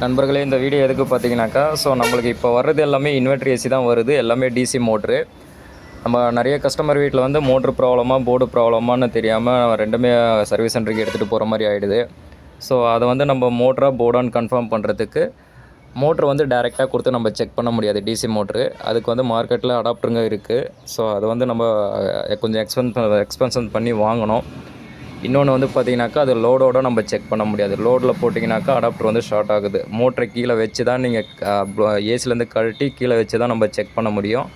நண்பர்களே, இந்த வீடியோ எதுக்கு பார்த்தீங்கன்னாக்கா, ஸோ நம்மளுக்கு இப்போ வர்றது எல்லாமே இன்வெர்டர் ஏசி தான் வருது. எல்லாமே டிசி மோட்ரு. நம்ம நிறைய கஸ்டமர் வீட்டில் வந்து மோட்ரு ப்ராப்ளமா, போர்டு ப்ராப்ளமான்னு தெரியாமல் ரெண்டுமே சர்வீஸ் சென்டருக்கு எடுத்துகிட்டு போகிற மாதிரி ஆகிடுது. ஸோ அதை வந்து நம்ம மோட்ரா போர்டான்னு கன்ஃபார்ம் பண்ணுறதுக்கு மோட்ரு வந்து டைரெக்டாக கொடுத்து நம்ம செக் பண்ண முடியாது டிசி மோட்ரு. அதுக்கு வந்து மார்க்கெட்டில் அடாப்டருங்க இருக்குது. ஸோ அதை வந்து நம்ம கொஞ்சம் எக்ஸ்பென்ஷன் பண்ணி வாங்கணும். இன்னொன்று வந்து பார்த்தீங்கன்னாக்கா, அது லோடோடு நம்ம செக் பண்ண முடியாது. லோடில் போட்டிங்கனாக்கா அடாப்டர் வந்து ஷார்ட் ஆகுது. மோட்டரை கீழே வச்சு தான் நீங்கள் ஏசிலேருந்து கழட்டி கீழே வச்சு தான் நம்ம செக் பண்ண முடியும்.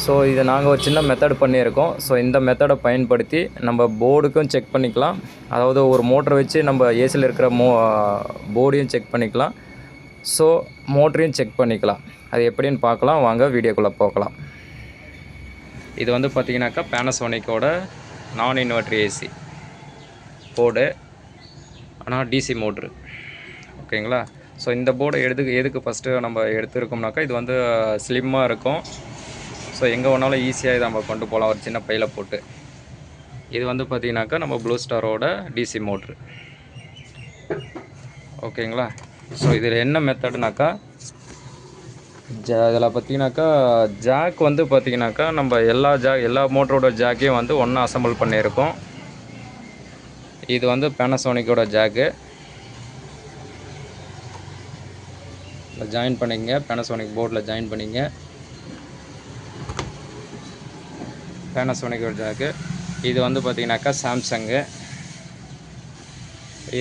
ஸோ இதை நாங்கள் ஒரு சின்ன மெத்தட் பண்ணியிருக்கோம். ஸோ இந்த மெத்தடை பயன்படுத்தி நம்ம போர்டுக்கும் செக் பண்ணிக்கலாம். அதாவது ஒரு மோட்டரை வச்சு நம்ம ஏசியில் இருக்கிற போர்டையும் செக் பண்ணிக்கலாம். ஸோ மோட்டரையும் செக் பண்ணிக்கலாம். அது எப்படின்னு பார்க்கலாம். வாங்க வீடியோக்குள்ளே போகலாம். இது வந்து பார்த்திங்கனாக்கா பேனசோனிக்கோட நான் இன்வெர்டர் ஏசி போர்டு, ஆனால் டிசி மோட்ரு. ஓகேங்களா? ஸோ இந்த போர்டை எதுக்கு ஃபஸ்ட்டு நம்ம எடுத்துருக்கோம்னாக்கா, இது வந்து ஸ்லிம்மாக இருக்கும். ஸோ எங்கே வேணாலும் ஈஸியாக இதை நம்ம கொண்டு போகலாம் ஒரு சின்ன பையில் போட்டு. இது வந்து பார்த்திங்கனாக்கா நம்ம ப்ளூ ஸ்டாரோட டிசி மோட்ரு. ஓகேங்களா? ஸோ இதில் என்ன மெத்தடுனாக்கா, இதில் பார்த்திங்கனாக்கா ஜாக் வந்து பார்த்திங்கனாக்கா நம்ம எல்லா மோட்டரோட ஜாக்கையும் வந்து ஒன்றா அசம்பிள் பண்ணியிருக்கோம். இது வந்து பேனசோனிக்கோட ஜாக்கு. ஜாயின் பண்ணிங்க, பேனசோனிக் போர்டில் ஜாயின் பண்ணிங்க. பேனசோனிக்கோட ஜாக்கு. இது வந்து பார்த்திங்கனாக்கா சாம்சங்கு.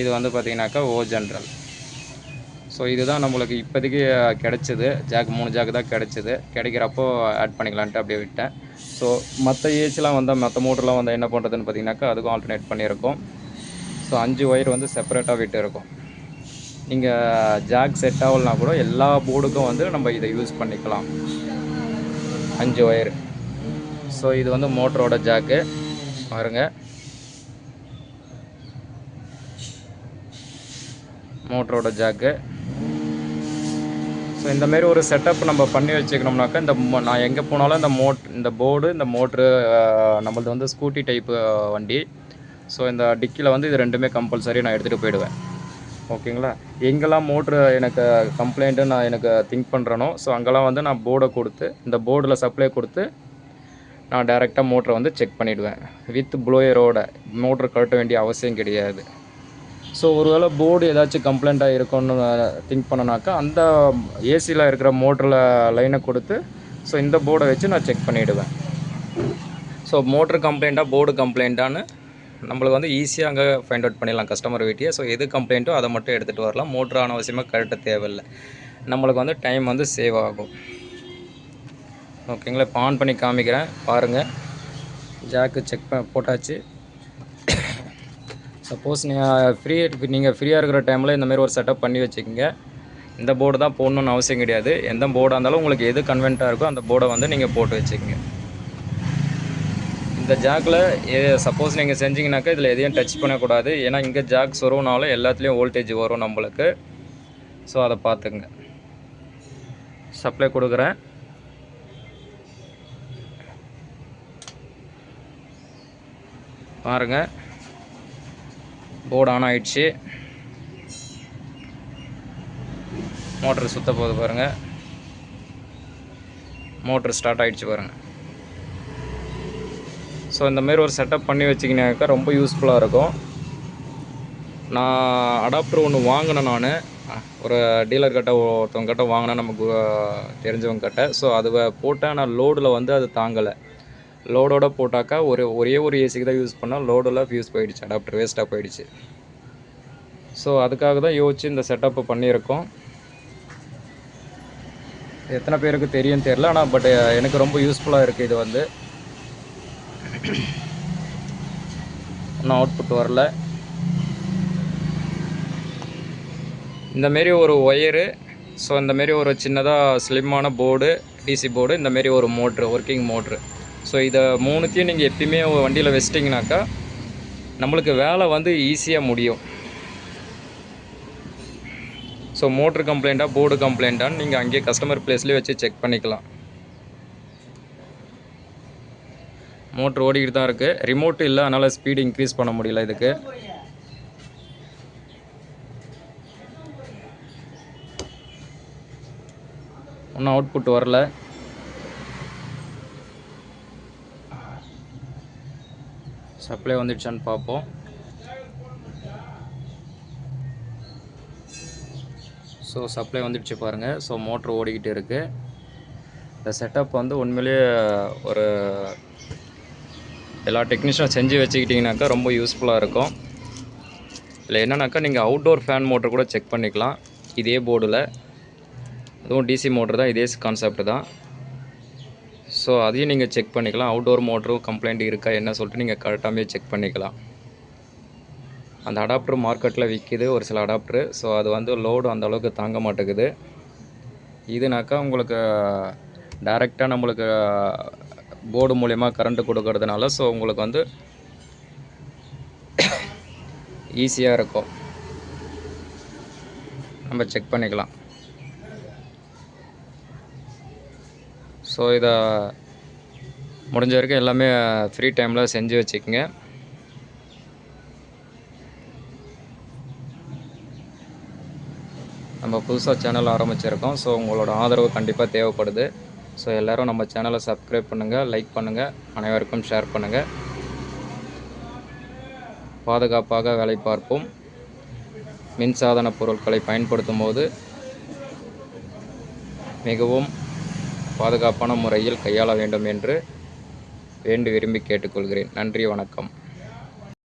இது வந்து பார்த்திங்கனாக்கா ஓ ஜென்ரல். ஸோ இதுதான் நம்மளுக்கு இப்போதைக்கு கிடச்சிது. ஜாக் 3 ஜாக்கு தான் கிடச்சிது. கிடைக்கிறப்போ ஆட் பண்ணிக்கலான்ட்டு அப்படியே விட்டேன். ஸோ மற்ற ஏசிலாம் வந்தால், மற்ற மோட்டர்லாம் வந்தால் என்ன பண்ணுறதுன்னு பார்த்திங்கனாக்கா, அதுக்கும் ஆல்டர்னேட் பண்ணியிருக்கோம். ஸோ 5 ஒயர் வந்து செப்பரேட்டாக விட்டு இருக்கும். நீங்கள் ஜாக் செட் ஆகலனா கூட எல்லா போர்டுக்கும் வந்து நம்ம இதை யூஸ் பண்ணிக்கலாம். 5 ஒயர். ஸோ இது வந்து மோட்டரோட ஜாக்கு பாருங்க. மோட்டரோட ஜாக்கு. ஸோ இந்தமாரி ஒரு செட்டப் நம்ம பண்ணி வச்சுக்கணும்னாக்கா, நான் எங்கே போனாலும் இந்த போர்டு, இந்த மோட்ரு, நம்மளது வந்து ஸ்கூட்டி டைப்பு வண்டி. ஸோ இந்த டிக்கியில் வந்து இது ரெண்டுமே கம்பல்சரி நான் எடுத்துகிட்டு போயிடுவேன். ஓகேங்களா? எங்கெல்லாம் மோட்ரு எனக்கு கம்ப்ளைண்ட்டு நான் எனக்கு திங்க் பண்ணுறேனோ, ஸோ அங்கெல்லாம் வந்து நான் போர்டை கொடுத்து, இந்த போர்டில் சப்ளை கொடுத்து நான் டைரெக்டாக மோட்டரை வந்து செக் பண்ணிவிடுவேன். வித் ப்ளோயரோட. மோட்ரு கழட்ட வேண்டிய அவசியம் கிடையாது. ஸோ ஒருவேளை போர்டு ஏதாச்சும் கம்ப்ளைண்ட்டாக இருக்கும்னு திங்க் பண்ணனாக்கா, அந்த ஏசியில் இருக்கிற மோட்டரில் லைனை கொடுத்து, ஸோ இந்த போர்டை வச்சு நான் செக் பண்ணிவிடுவேன். ஸோ மோட்ரு கம்ப்ளைண்ட்டாக, போர்டு கம்ப்ளைண்ட்டான்னு நம்மளுக்கு வந்து ஈஸியாக அங்கே ஃபைண்ட் அவுட் பண்ணிடலாம் கஸ்டமர் வீட்டையே. ஸோ எது கம்ப்ளைண்ட்டோ அதை மட்டும் எடுத்துகிட்டு வரலாம். மோட்ரு அனாவசியமாக கழட்ட தேவையில்லை. நம்மளுக்கு வந்து டைம் வந்து சேவ் ஆகும். ஓகேங்களா? இப்போ ஆன் பண்ணி காமிக்கிறேன் பாருங்கள். ஜாக்கு செக் போட்டாச்சு. சப்போஸ் நீங்கள் ஃப்ரீயாக இருக்கிற டைமில் இந்தமாரி ஒரு செட்டப் பண்ணி வச்சுக்கோங்க. இந்த போர்டு தான் போடணுன்னு அவசியம் கிடையாது. எந்த போர்டாக இருந்தாலும் உங்களுக்கு எது கன்வென்ட்டாக இருக்கோ அந்த போர்டை வந்து நீங்கள் போட்டு வச்சுக்கோங்க. இந்த ஜாக்கில் சப்போஸ் நீங்கள் செஞ்சிங்கனாக்கா இதில் எதையும் டச் பண்ணக்கூடாது. ஏன்னா இங்கே ஜாக் சொருவினாலும் எல்லாத்துலேயும் வோல்டேஜ் வரும் நம்மளுக்கு. ஸோ அதை பார்த்துங்க. சப்ளை கொடுக்குறேன். பாருங்கள், போர்டு ஆன் ஆகிடுச்சு. மோட்ரு சுத்த போகுது பாருங்கள். மோட்ரு ஸ்டார்ட் ஆகிடுச்சு பாருங்கள். ஸோ இந்தமாரி ஒரு செட்டப் பண்ணி வச்சிங்கனாக்கா ரொம்ப யூஸ்ஃபுல்லாக இருக்கும். நான் அடாப்டர் ஒன்று வாங்கினேன். நான் ஒரு டீலர்கிட்ட ஒருத்தவங்கிட்ட வாங்கினேன், நமக்கு தெரிஞ்சவங்ககிட்ட. ஸோ அது போட்டேன். ஆனால் லோடில் வந்து அது தாங்கலை. லோடோடு போட்டாக்கா ஒரே ஒரு ஏசிக்கு தான் யூஸ் பண்ணால் லோடில் ஃபியூஸ் போயிடுச்சு. அடாப்டர் வேஸ்ட்டாக போயிடுச்சு. ஸோ அதுக்காக தான் யோசித்து இந்த செட்டப்பு பண்ணியிருக்கோம். எத்தனை பேருக்கு தெரியும் தெரியல, ஆனால் பட் எனக்கு ரொம்ப யூஸ்ஃபுல்லாக இருக்குது. இது வந்து இன்னும் அவுட்புட் வரல. இந்தமாரி ஒரு ஒயரு, ஸோ இந்தமாரி ஒரு சின்னதாக ஸ்லிம்மான போர்டு, டிசி போர்டு, இந்தமாரி ஒரு மோட்ரு, ஒர்க்கிங் மோட்ரு. ஸோ இதை மூணுத்தையும் நீங்கள் எப்பயுமே வண்டியில் வச்சிட்டிங்கனாக்கா நம்மளுக்கு வேலை வந்து ஈஸியாக முடியும். ஸோ மோட்ரு கம்ப்ளைண்ட்டாக, போர்டு கம்ப்ளைண்ட்டான்னு நீங்கள் அங்கேயே கஸ்டமர் ப்ளேஸ்லேயே வச்சு செக் பண்ணிக்கலாம். மோட்ரு ஓடிக்கிட்டு தான் இருக்குது. ரிமோட்டு இல்லை, அதனால் ஸ்பீடு இன்க்ரீஸ் பண்ண முடியல இதுக்கு. இன்னும் அவுட்புட் வரல. சப்ளை வந்துடுச்சான்னு பார்ப்போம். ஸோ சப்ளை வந்துடுச்சு பாருங்கள். ஸோ மோட்ரு ஓடிக்கிட்டு இருக்குது. இந்த செட்டப் வந்து உண்மையிலேயே ஒரு எல்லா டெக்னீஷியனும் செஞ்சு வச்சுக்கிட்டிங்கனாக்கா ரொம்ப யூஸ்ஃபுல்லாக இருக்கும். இல்லை என்னன்னாக்கா நீங்கள் அவுட்டோர் ஃபேன் மோட்ரு கூட செக் பண்ணிக்கலாம் இதே போர்டில். அதுவும் டிசி மோட்ரு தான், இதே கான்செப்ட் தான். ஸோ அதையும் நீங்கள் செக் பண்ணிக்கலாம். அவுட்டோர் மோட்ரும் கம்ப்ளைண்ட் இருக்கா என்ன சொல்லிட்டு நீங்கள் கரெக்டாகவே செக் பண்ணிக்கலாம். அந்த அடாப்டர் மார்க்கெட்டில் விற்கிது ஒரு சில அடாப்டரு. ஸோ அது வந்து லோடு அந்த அளவுக்கு தாங்க மாட்டேங்குது. இதுனாக்கா உங்களுக்கு டைரெக்டாக நம்மளுக்கு போர்டு மூலயமா கரண்ட்டு கொடுக்கறதுனால ஸோ உங்களுக்கு வந்து ஈஸியாக இருக்கும். நம்ம செக் பண்ணிக்கலாம். ஸோ இதை முடிஞ்ச வரைக்கும் எல்லாமே ஃப்ரீ டைமில் செஞ்சு வச்சுக்கோங்க. நம்ம புதுசாக சேனல் ஆரம்பிச்சிருக்கோம். ஸோ உங்களோட ஆதரவு கண்டிப்பாக தேவைப்படுது. ஸோ எல்லோரும் நம்ம சேனலை சப்ஸ்கிரைப் பண்ணுங்கள், லைக் பண்ணுங்கள், அனைவருக்கும் ஷேர் பண்ணுங்கள். பாதுகாப்பாக வேலை பார்ப்போம். மின்சாதன பொருட்களை பயன்படுத்தும் போது மிகவும் பாதுகாப்பான முறையில் கையாள வேண்டும் என்று விரும்பி கேட்டுக்கொள்கிறேன். நன்றி, வணக்கம்.